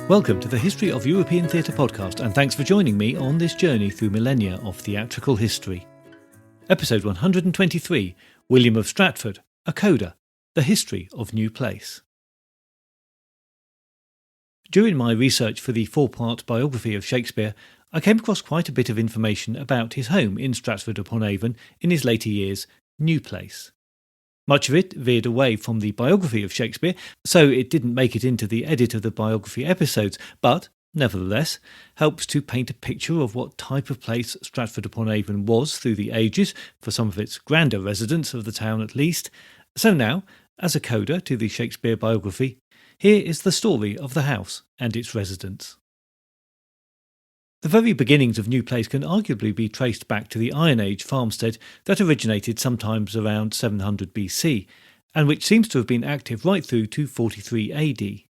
Welcome to the History of European Theatre podcast, and thanks for joining me on this journey through millennia of theatrical history. Episode 123, William of Stratford, a Coda, the history of New Place. During my research for the four-part biography of Shakespeare, I came across quite a bit of information about his home in Stratford-Upon-Avon in his later years, New Place. Much of it veered away from the biography of Shakespeare, so it didn't make it into the edit of the biography episodes, but, nevertheless, helps to paint a picture of what type of place Stratford-upon-Avon was through the ages, for some of its grander residents of the town at least. So now, as a coda to the Shakespeare biography, here is the story of the house and its residents. The very beginnings of New Place can arguably be traced back to the Iron Age farmstead that originated sometimes around 700 BC, and which seems to have been active right through to 43 AD.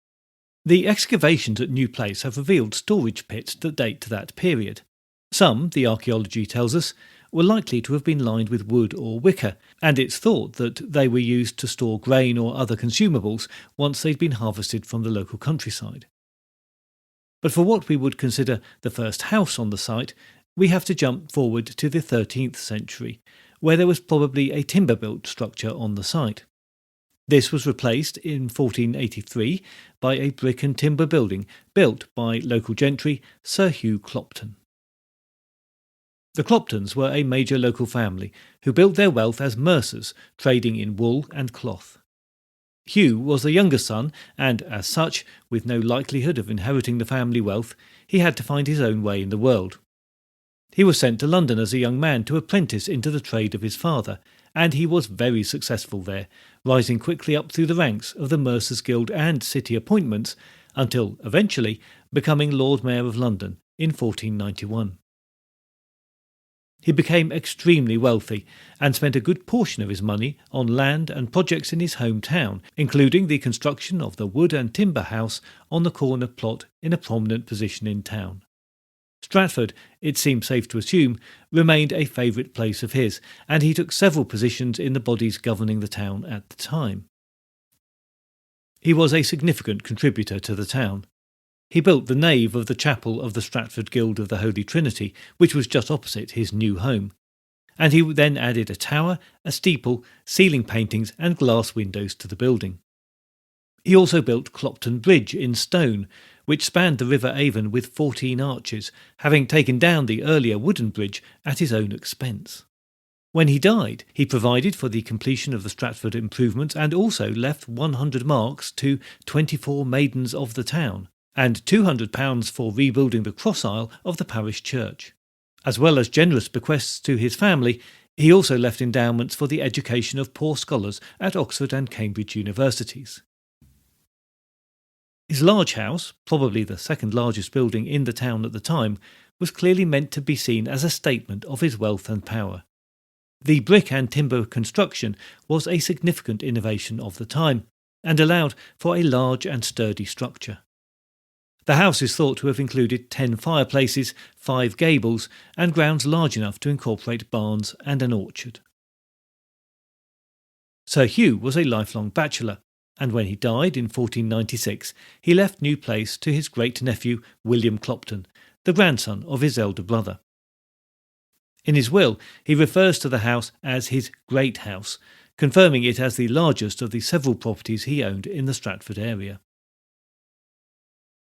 The excavations at New Place have revealed storage pits that date to that period. Some, the archaeology tells us, were likely to have been lined with wood or wicker, and it's thought that they were used to store grain or other consumables once they'd been harvested from the local countryside. But for what we would consider the first house on the site, we have to jump forward to the 13th century, where there was probably a timber-built structure on the site. This was replaced in 1483 by a brick and timber building built by local gentry Sir Hugh Clopton. The Cloptons were a major local family who built their wealth as mercers, trading in wool and cloth. Hugh was the younger son, and as such, with no likelihood of inheriting the family wealth, he had to find his own way in the world. He was sent to London as a young man to apprentice into the trade of his father, and he was very successful there, rising quickly up through the ranks of the Mercers' Guild and city appointments, until eventually becoming Lord Mayor of London in 1491. He became extremely wealthy and spent a good portion of his money on land and projects in his hometown, including the construction of the wood and timber house on the corner plot in a prominent position in town. Stratford, it seems safe to assume, remained a favourite place of his, and he took several positions in the bodies governing the town at the time. He was a significant contributor to the town. He built the nave of the chapel of the Stratford Guild of the Holy Trinity, which was just opposite his new home, and he then added a tower, a steeple, ceiling paintings and glass windows to the building. He also built Clopton Bridge in stone, which spanned the River Avon with 14 arches, having taken down the earlier wooden bridge at his own expense. When he died, he provided for the completion of the Stratford improvements and also left 100 marks to 24 maidens of the town, and £200 for rebuilding the cross aisle of the parish church. As well as generous bequests to his family, he also left endowments for the education of poor scholars at Oxford and Cambridge universities. His large house, probably the second largest building in the town at the time, was clearly meant to be seen as a statement of his wealth and power. The brick and timber construction was a significant innovation of the time, and allowed for a large and sturdy structure. The house is thought to have included 10 fireplaces, 5 gables, and grounds large enough to incorporate barns and an orchard. Sir Hugh was a lifelong bachelor, and when he died in 1496, he left New Place to his great-nephew William Clopton, the grandson of his elder brother. In his will, he refers to the house as his great house, confirming it as the largest of the several properties he owned in the Stratford area.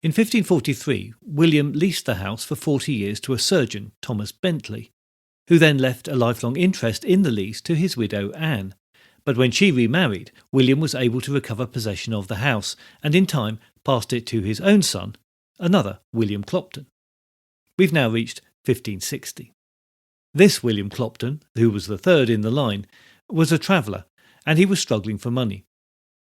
In 1543, William leased the house for 40 years to a surgeon, Thomas Bentley, who then left a lifelong interest in the lease to his widow Anne. But when she remarried, William was able to recover possession of the house, and in time passed it to his own son, another William Clopton. We've now reached 1560. This William Clopton, who was the third in the line, was a traveller, and he was struggling for money.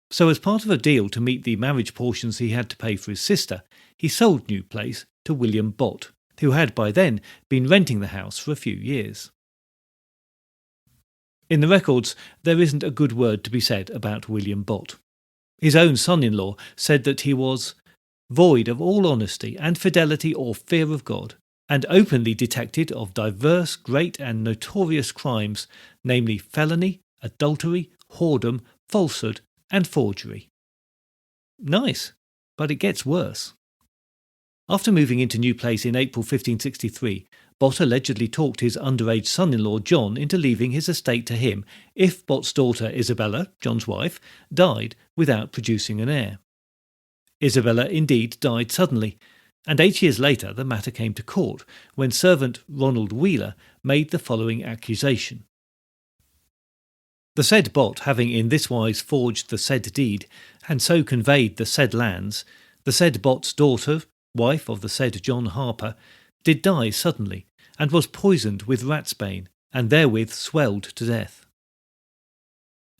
So as part of a deal to meet the marriage portions he had to pay for his sister, he sold New Place to William Bott, who had by then been renting the house for a few years. In the records, there isn't a good word to be said about William Bott. His own son-in-law said that he was void of all honesty and fidelity or fear of God, and openly detected of diverse great and notorious crimes, namely felony, adultery, whoredom, falsehood, and forgery. Nice, but it gets worse. After moving into New Place in April 1563, Bott allegedly talked his underage son-in-law John into leaving his estate to him if Bott's daughter Isabella, John's wife, died without producing an heir. Isabella indeed died suddenly, and 8 years later the matter came to court when servant Ronald Wheeler made the following accusation. The said Bott having in this wise forged the said deed, and so conveyed the said lands, the said Bott's daughter, wife of the said John Harper, did die suddenly, and was poisoned with ratsbane, and therewith swelled to death.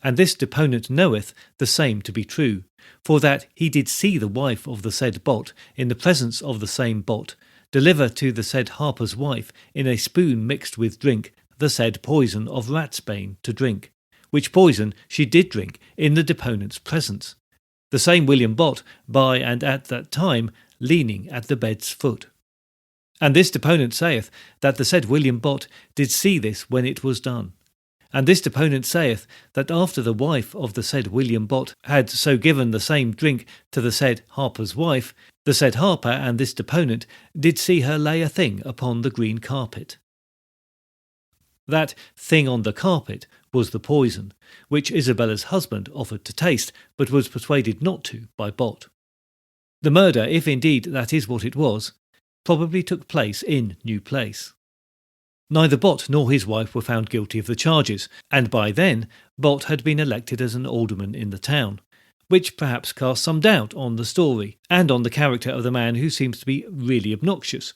And this deponent knoweth the same to be true, for that he did see the wife of the said Bott, in the presence of the same Bott, deliver to the said Harper's wife in a spoon mixed with drink the said poison of ratsbane to drink, which poison she did drink in the deponent's presence, the same William Bott by and at that time leaning at the bed's foot. And this deponent saith that the said William Bott did see this when it was done. And this deponent saith that after the wife of the said William Bott had so given the same drink to the said Harper's wife, the said Harper and this deponent did see her lay a thing upon the green carpet. That thing on the carpet was the poison, which Isabella's husband offered to taste, but was persuaded not to by Bott. The murder, if indeed that is what it was, probably took place in New Place. Neither Bott nor his wife were found guilty of the charges, and by then Bott had been elected as an alderman in the town, which perhaps casts some doubt on the story, and on the character of the man who seems to be really obnoxious.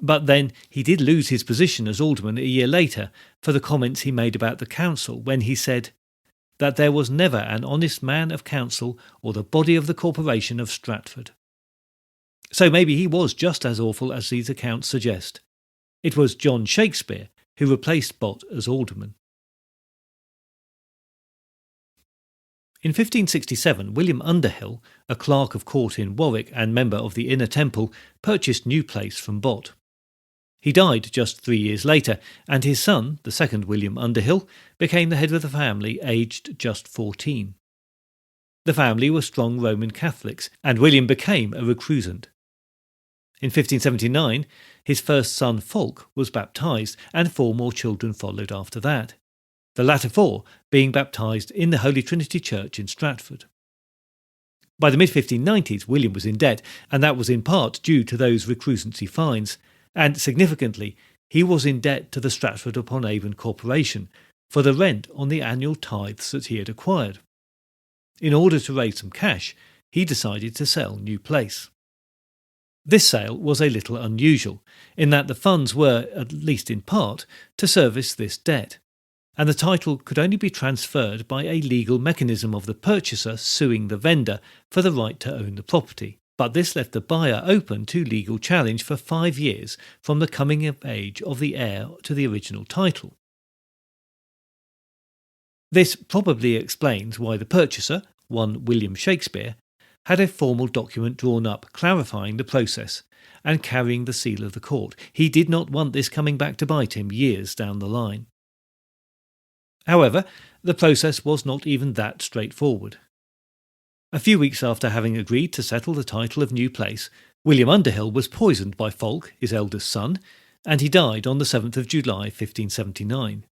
But then he did lose his position as alderman a year later for the comments he made about the council when he said that there was never an honest man of council or the body of the corporation of Stratford. So maybe he was just as awful as these accounts suggest. It was John Shakespeare who replaced Bott as alderman. In 1567, William Underhill, a clerk of court in Warwick and member of the Inner Temple, purchased New Place from Bott. He died just 3 years later, and his son, the second William Underhill, became the head of the family aged just 14. The family were strong Roman Catholics, and William became a recusant. In 1579, his first son Faulk was baptised, and 4 more children followed after that, the latter 4 being baptised in the Holy Trinity Church in Stratford. By the mid-1590s, William was in debt, and that was in part due to those recusancy fines, and significantly, he was in debt to the Stratford-Upon-Avon Corporation for the rent on the annual tithes that he had acquired. In order to raise some cash, he decided to sell New Place. This sale was a little unusual, in that the funds were, at least in part, to service this debt, and the title could only be transferred by a legal mechanism of the purchaser suing the vendor for the right to own the property. But this left the buyer open to legal challenge for 5 years from the coming of age of the heir to the original title. This probably explains why the purchaser, one William Shakespeare, had a formal document drawn up clarifying the process and carrying the seal of the court. He did not want this coming back to bite him years down the line. However, the process was not even that straightforward. A few weeks after having agreed to settle the title of New Place, William Underhill was poisoned by Faulk, his eldest son, and he died on the 7th of July 1579.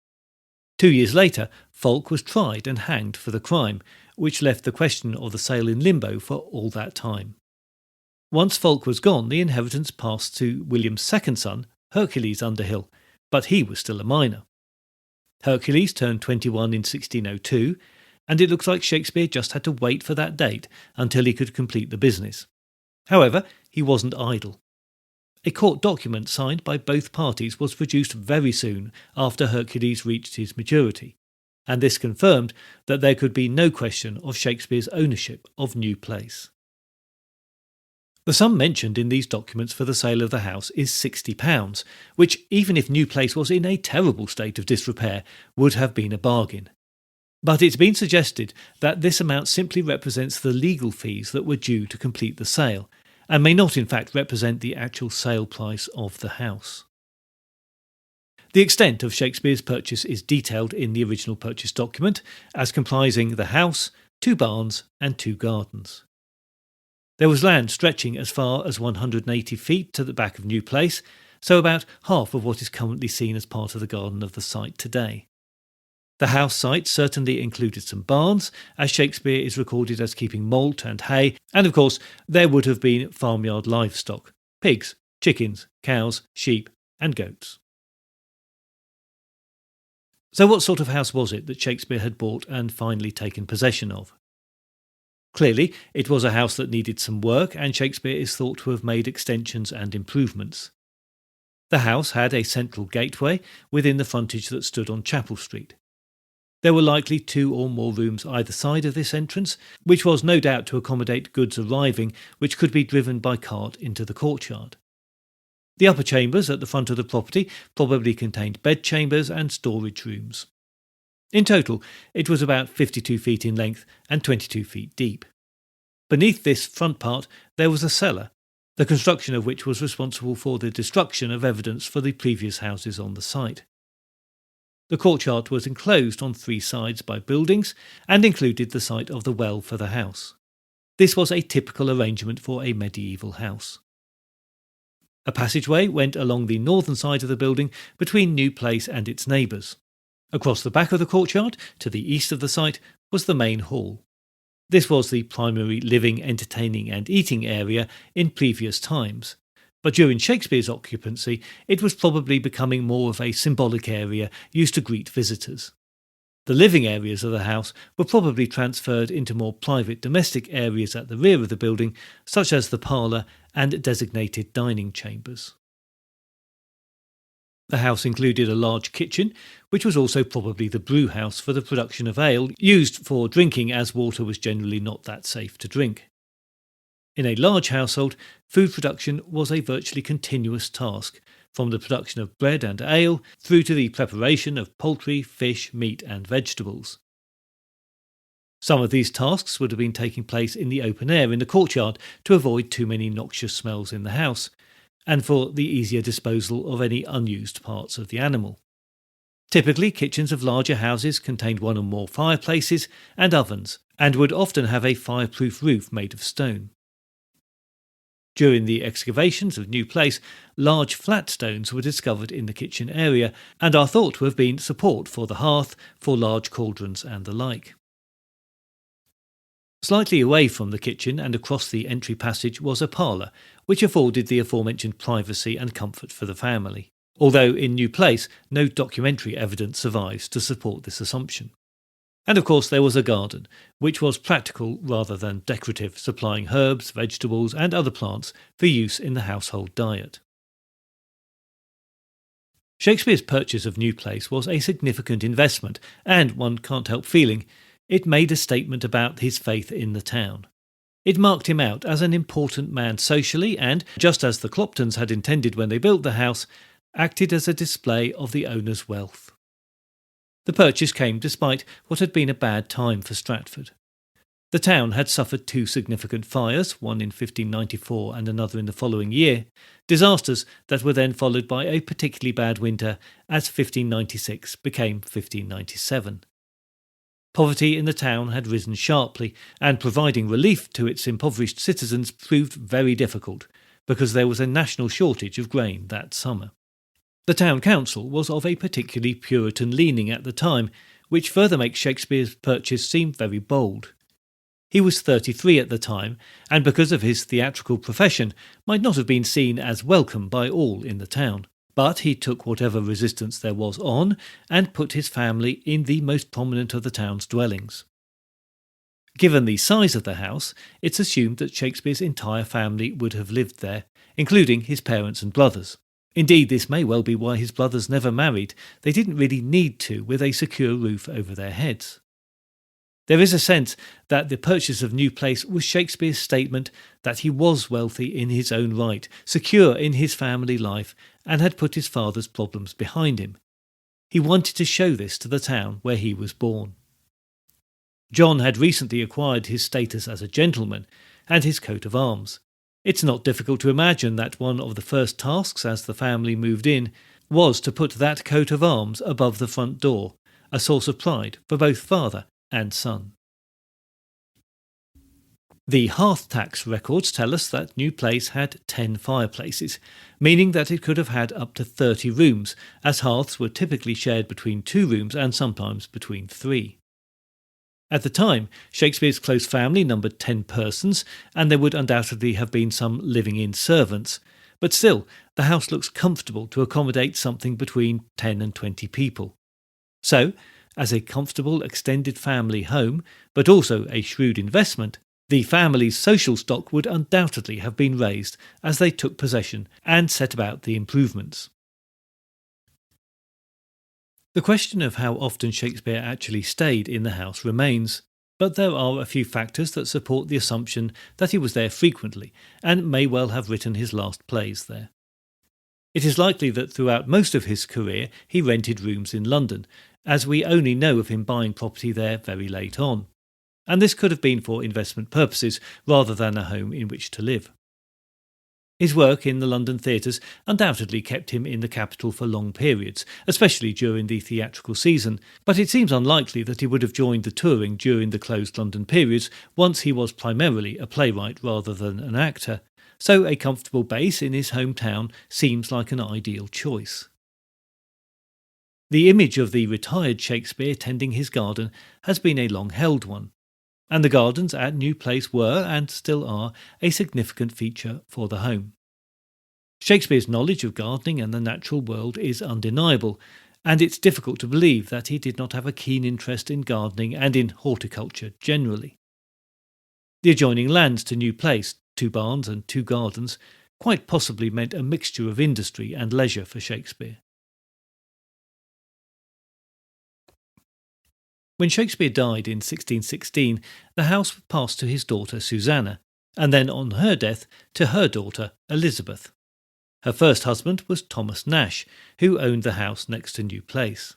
2 years later, Faulk was tried and hanged for the crime, which left the question of the sale in limbo for all that time. Once Faulk was gone, the inheritance passed to William's second son, Hercules Underhill, but he was still a minor. Hercules turned 21 in 1602, and it looks like Shakespeare just had to wait for that date until he could complete the business. However, he wasn't idle. A court document signed by both parties was produced very soon after Hercules reached his maturity, and this confirmed that there could be no question of Shakespeare's ownership of New Place. The sum mentioned in these documents for the sale of the house is £60, which, even if New Place was in a terrible state of disrepair, would have been a bargain. But it's been suggested that this amount simply represents the legal fees that were due to complete the sale, and may not in fact represent the actual sale price of the house. The extent of Shakespeare's purchase is detailed in the original purchase document, as comprising the house, 2 barns and 2 gardens. There was land stretching as far as 180 feet to the back of New Place, so about half of what is currently seen as part of the garden of the site today. The house site certainly included some barns, as Shakespeare is recorded as keeping malt and hay, and of course there would have been farmyard livestock: pigs, chickens, cows, sheep and goats. So what sort of house was it that Shakespeare had bought and finally taken possession of? Clearly, it was a house that needed some work, and Shakespeare is thought to have made extensions and improvements. The house had a central gateway within the frontage that stood on Chapel Street. There were likely 2 or more rooms either side of this entrance, which was no doubt to accommodate goods arriving which could be driven by cart into the courtyard. The upper chambers at the front of the property probably contained bedchambers and storage rooms. In total, it was about 52 feet in length and 22 feet deep. Beneath this front part there was a cellar, the construction of which was responsible for the destruction of evidence for the previous houses on the site. The courtyard was enclosed on 3 sides by buildings and included the site of the well for the house. This was a typical arrangement for a medieval house. A passageway went along the northern side of the building between New Place and its neighbours. Across the back of the courtyard, to the east of the site, was the main hall. This was the primary living, entertaining and eating area in previous times, but during Shakespeare's occupancy it was probably becoming more of a symbolic area used to greet visitors. The living areas of the house were probably transferred into more private domestic areas at the rear of the building, such as the parlour and designated dining chambers. The house included a large kitchen, which was also probably the brew house for the production of ale, used for drinking as water was generally not that safe to drink. In a large household, food production was a virtually continuous task, from the production of bread and ale through to the preparation of poultry, fish, meat and vegetables. Some of these tasks would have been taking place in the open air in the courtyard to avoid too many noxious smells in the house, and for the easier disposal of any unused parts of the animal. Typically, kitchens of larger houses contained 1 or more fireplaces and ovens, and would often have a fireproof roof made of stone. During the excavations of New Place, large flat stones were discovered in the kitchen area and are thought to have been support for the hearth, for large cauldrons and the like. Slightly away from the kitchen and across the entry passage was a parlour, which afforded the aforementioned privacy and comfort for the family, although in New Place no documentary evidence survives to support this assumption. And of course there was a garden, which was practical rather than decorative, supplying herbs, vegetables and other plants for use in the household diet. Shakespeare's purchase of New Place was a significant investment, and one can't help feeling it made a statement about his faith in the town. It marked him out as an important man socially and, just as the Cloptons had intended when they built the house, acted as a display of the owner's wealth. The purchase came despite what had been a bad time for Stratford. The town had suffered 2 significant fires, one in 1594 and another in the following year, disasters that were then followed by a particularly bad winter as 1596 became 1597. Poverty in the town had risen sharply, and providing relief to its impoverished citizens proved very difficult, because there was a national shortage of grain that summer. The town council was of a particularly Puritan leaning at the time, which further makes Shakespeare's purchase seem very bold. He was 33 at the time, and because of his theatrical profession, might not have been seen as welcome by all in the town. But he took whatever resistance there was on, and put his family in the most prominent of the town's dwellings. Given the size of the house, it's assumed that Shakespeare's entire family would have lived there, including his parents and brothers. Indeed, this may well be why his brothers never married. They didn't really need to, with a secure roof over their heads. There is a sense that the purchase of New Place was Shakespeare's statement that he was wealthy in his own right, secure in his family life, and had put his father's problems behind him. He wanted to show this to the town where he was born. John had recently acquired his status as a gentleman and his coat of arms. It's not difficult to imagine that one of the first tasks as the family moved in was to put that coat of arms above the front door, a source of pride for both father and son. The hearth tax records tell us that New Place had 10 fireplaces, meaning that it could have had up to 30 rooms, as hearths were typically shared between 2 rooms and sometimes between 3. At the time, Shakespeare's close family numbered 10 persons, and there would undoubtedly have been some living-in servants. But still, the house looks comfortable to accommodate something between 10 and 20 people. So, as a comfortable extended family home, but also a shrewd investment, the family's social stock would undoubtedly have been raised as they took possession and set about the improvements. The question of how often Shakespeare actually stayed in the house remains, but there are a few factors that support the assumption that he was there frequently and may well have written his last plays there. It is likely that throughout most of his career he rented rooms in London, as we only know of him buying property there very late on, and this could have been for investment purposes rather than a home in which to live. His work in the London theatres undoubtedly kept him in the capital for long periods, especially during the theatrical season, but it seems unlikely that he would have joined the touring during the closed London periods once he was primarily a playwright rather than an actor, so a comfortable base in his hometown seems like an ideal choice. The image of the retired Shakespeare tending his garden has been a long-held one, and the gardens at New Place were, and still are, a significant feature for the home. Shakespeare's knowledge of gardening and the natural world is undeniable, and it's difficult to believe that he did not have a keen interest in gardening and in horticulture generally. The adjoining lands to New Place, 2 barns and 2 gardens, quite possibly meant a mixture of industry and leisure for Shakespeare. When Shakespeare died in 1616, the house passed to his daughter Susanna, and then on her death to her daughter Elizabeth. Her first husband was Thomas Nash, who owned the house next to New Place.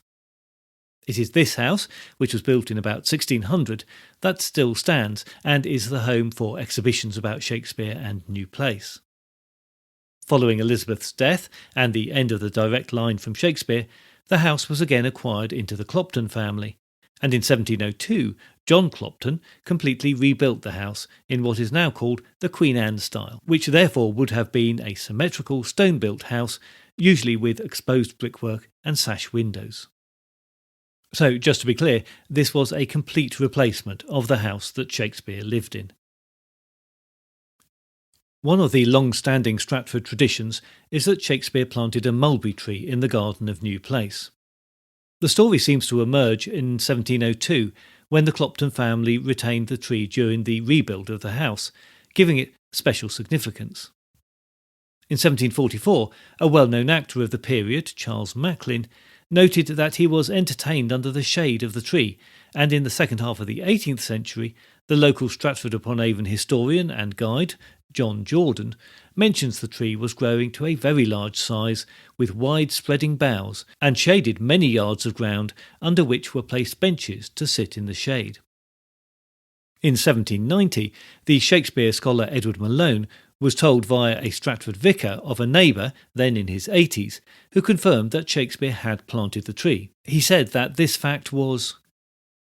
It is this house, which was built in about 1600, that still stands and is the home for exhibitions about Shakespeare and New Place. Following Elizabeth's death and the end of the direct line from Shakespeare, the house was again acquired into the Clopton family, and in 1702 John Clopton completely rebuilt the house in what is now called the Queen Anne style, which therefore would have been a symmetrical stone-built house, usually with exposed brickwork and sash windows. So, just to be clear, this was a complete replacement of the house that Shakespeare lived in. One of the long-standing Stratford traditions is that Shakespeare planted a mulberry tree in the garden of New Place. The story seems to emerge in 1702, when the Clopton family retained the tree during the rebuild of the house, giving it special significance. In 1744, a well-known actor of the period, Charles Macklin, noted that he was entertained under the shade of the tree, and in the second half of the 18th century, the local Stratford-Upon-Avon historian and guide, John Jordan, mentions the tree was growing to a very large size, with wide-spreading boughs, and shaded many yards of ground under which were placed benches to sit in the shade. In 1790, the Shakespeare scholar Edward Malone was told via a Stratford vicar of a neighbour, then in his 80s, who confirmed that Shakespeare had planted the tree. He said that this fact was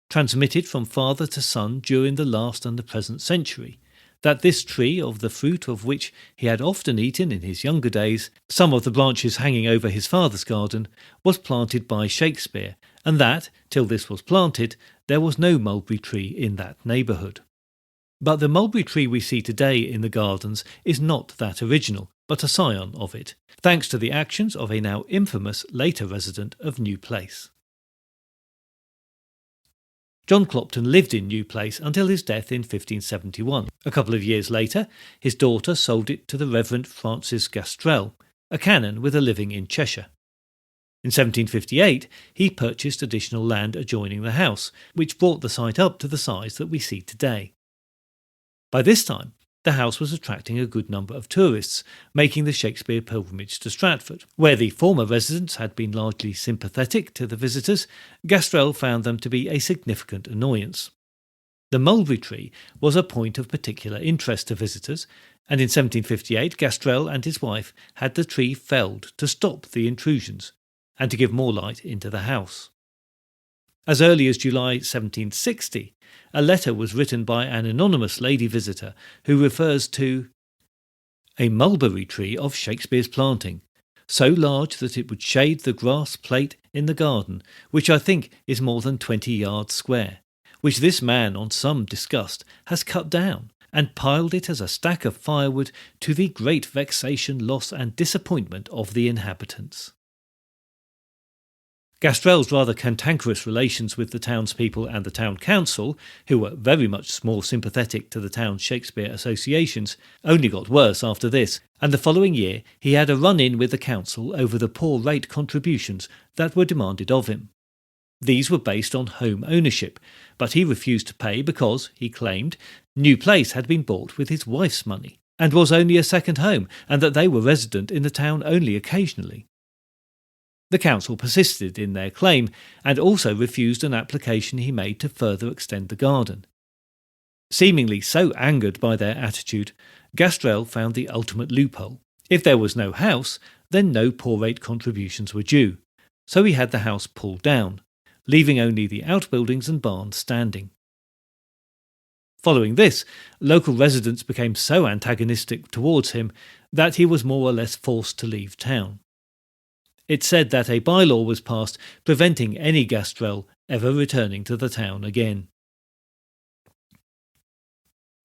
transmitted from father to son during the last and the present century, that this tree, of the fruit of which he had often eaten in his younger days, some of the branches hanging over his father's garden, was planted by Shakespeare, and that, till this was planted, there was no mulberry tree in that neighbourhood. But the mulberry tree we see today in the gardens is not that original, but a scion of it, thanks to the actions of a now infamous later resident of New Place. John Clopton lived in New Place until his death in 1571. A couple of years later, his daughter sold it to the Reverend Francis Gastrell, a canon with a living in Cheshire. In 1758, he purchased additional land adjoining the house, which brought the site up to the size that we see today. By this time, the house was attracting a good number of tourists, making the Shakespeare pilgrimage to Stratford. Where the former residents had been largely sympathetic to the visitors, Gastrell found them to be a significant annoyance. The mulberry tree was a point of particular interest to visitors, and in 1758 Gastrell and his wife had the tree felled to stop the intrusions and to give more light into the house. As early as July 1760, a letter was written by an anonymous lady visitor who refers to a mulberry tree of Shakespeare's planting, so large that it would shade the grass plate in the garden, which I think is more than 20 yards square, which this man on some disgust has cut down, and piled it as a stack of firewood to the great vexation, loss and disappointment of the inhabitants. Gastrell's rather cantankerous relations with the townspeople and the town council, who were very much more sympathetic to the town's Shakespeare associations, only got worse after this, and the following year he had a run-in with the council over the poor rate contributions that were demanded of him. These were based on home ownership, but he refused to pay because, he claimed, New Place had been bought with his wife's money, and was only a second home, and that they were resident in the town only occasionally. The council persisted in their claim, and also refused an application he made to further extend the garden. Seemingly so angered by their attitude, Gastrell found the ultimate loophole. If there was no house, then no poor rate contributions were due, so he had the house pulled down, leaving only the outbuildings and barns standing. Following this, local residents became so antagonistic towards him that he was more or less forced to leave town. It's said that a bylaw was passed preventing any Gastrell ever returning to the town again.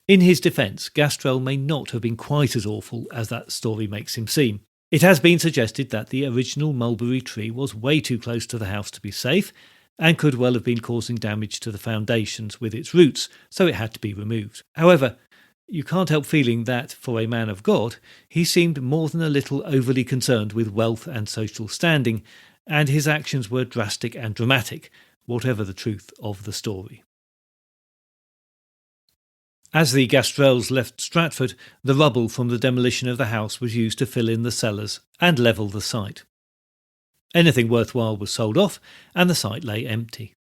In his defence, Gastrell may not have been quite as awful as that story makes him seem. It has been suggested that the original mulberry tree was way too close to the house to be safe, and could well have been causing damage to the foundations with its roots, so it had to be removed. However, you can't help feeling that, for a man of God, he seemed more than a little overly concerned with wealth and social standing, and his actions were drastic and dramatic, whatever the truth of the story. As the Gastrells left Stratford, the rubble from the demolition of the house was used to fill in the cellars and level the site. Anything worthwhile was sold off, and the site lay empty.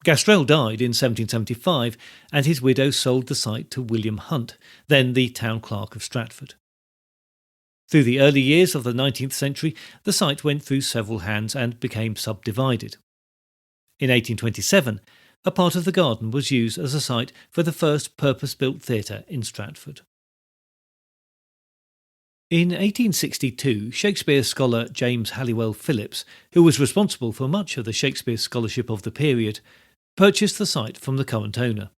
Gastrell died in 1775, and his widow sold the site to William Hunt, then the town clerk of Stratford. Through the early years of the 19th century, the site went through several hands and became subdivided. In 1827, a part of the garden was used as a site for the first purpose-built theatre in Stratford. In 1862, Shakespeare scholar Jame Halliwell-Phillips, who was responsible for much of the Shakespeare scholarship of the period, purchased the site from the current owner.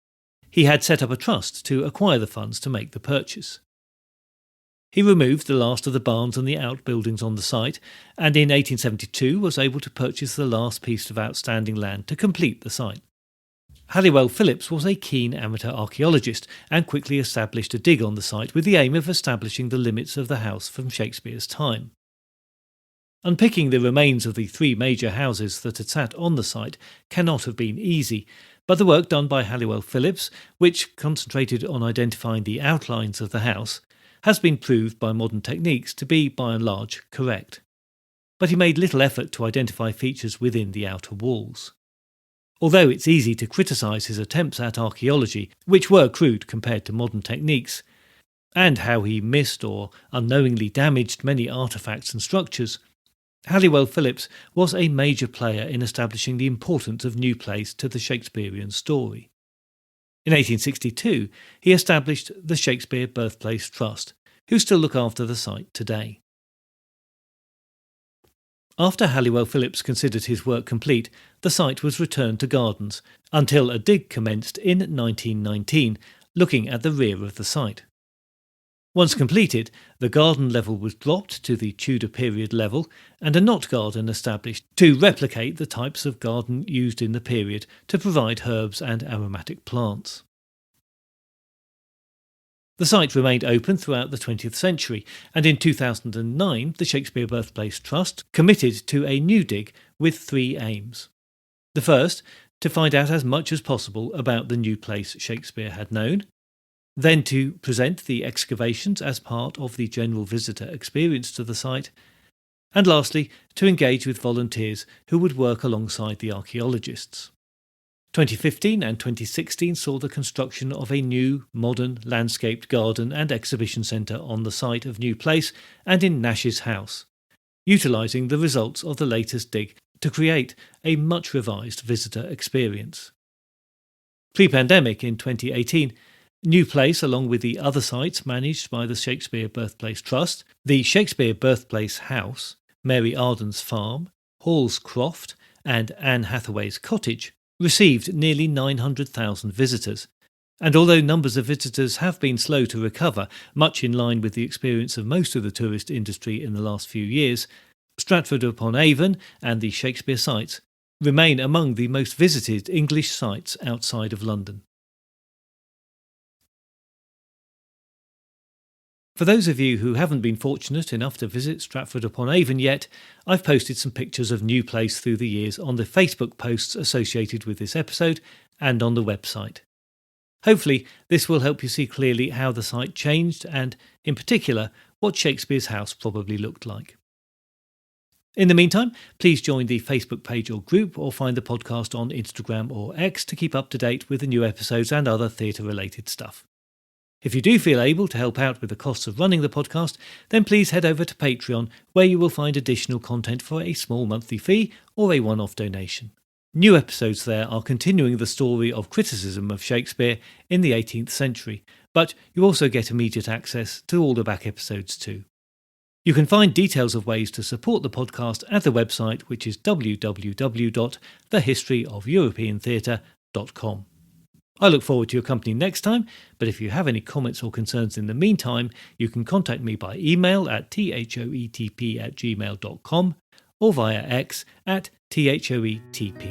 He had set up a trust to acquire the funds to make the purchase. He removed the last of the barns and the outbuildings on the site, and in 1872 was able to purchase the last piece of outstanding land to complete the site. Halliwell-Phillips was a keen amateur archaeologist and quickly established a dig on the site with the aim of establishing the limits of the house from Shakespeare's time. Unpicking the remains of the three major houses that had sat on the site cannot have been easy, but the work done by Halliwell-Phillips, which concentrated on identifying the outlines of the house, has been proved by modern techniques to be by and large correct. But he made little effort to identify features within the outer walls. Although it's easy to criticise his attempts at archaeology, which were crude compared to modern techniques, and how he missed or unknowingly damaged many artefacts and structures, Halliwell-Phillips was a major player in establishing the importance of New Place to the Shakespearean story. In 1862, he established the Shakespeare Birthplace Trust, who still look after the site today. After Halliwell-Phillips considered his work complete, the site was returned to gardens, until a dig commenced in 1919, looking at the rear of the site. Once completed, the garden level was dropped to the Tudor period level, and a knot garden established to replicate the types of garden used in the period to provide herbs and aromatic plants. The site remained open throughout the 20th century, and in 2009 the Shakespeare Birthplace Trust committed to a new dig with three aims. The first, to find out as much as possible about the new place Shakespeare had known, then to present the excavations as part of the general visitor experience to the site, and lastly to engage with volunteers who would work alongside the archaeologists. 2015 and 2016 saw the construction of a new, modern, landscaped garden and exhibition centre on the site of New Place and in Nash's house, utilising the results of the latest dig to create a much revised visitor experience. Pre-pandemic in 2018, New Place, along with the other sites managed by the Shakespeare Birthplace Trust, the Shakespeare Birthplace House, Mary Arden's Farm, Hall's Croft, and Anne Hathaway's Cottage, received nearly 900,000 visitors. And although numbers of visitors have been slow to recover, much in line with the experience of most of the tourist industry in the last few years, Stratford-Upon-Avon and the Shakespeare sites remain among the most visited English sites outside of London. For those of you who haven't been fortunate enough to visit Stratford-Upon-Avon yet, I've posted some pictures of New Place through the years on the Facebook posts associated with this episode and on the website. Hopefully, this will help you see clearly how the site changed and, in particular, what Shakespeare's house probably looked like. In the meantime, please join the Facebook page or group or find the podcast on Instagram or X to keep up to date with the new episodes and other theatre-related stuff. If you do feel able to help out with the costs of running the podcast, then please head over to Patreon, where you will find additional content for a small monthly fee or a one-off donation. New episodes there are continuing the story of criticism of Shakespeare in the 18th century, but you also get immediate access to all the back episodes too. You can find details of ways to support the podcast at the website, which is www.thehistoryofeuropeantheatre.com. I look forward to your company next time, but if you have any comments or concerns in the meantime, you can contact me by email at thoetp@gmail.com or via X at thoetp.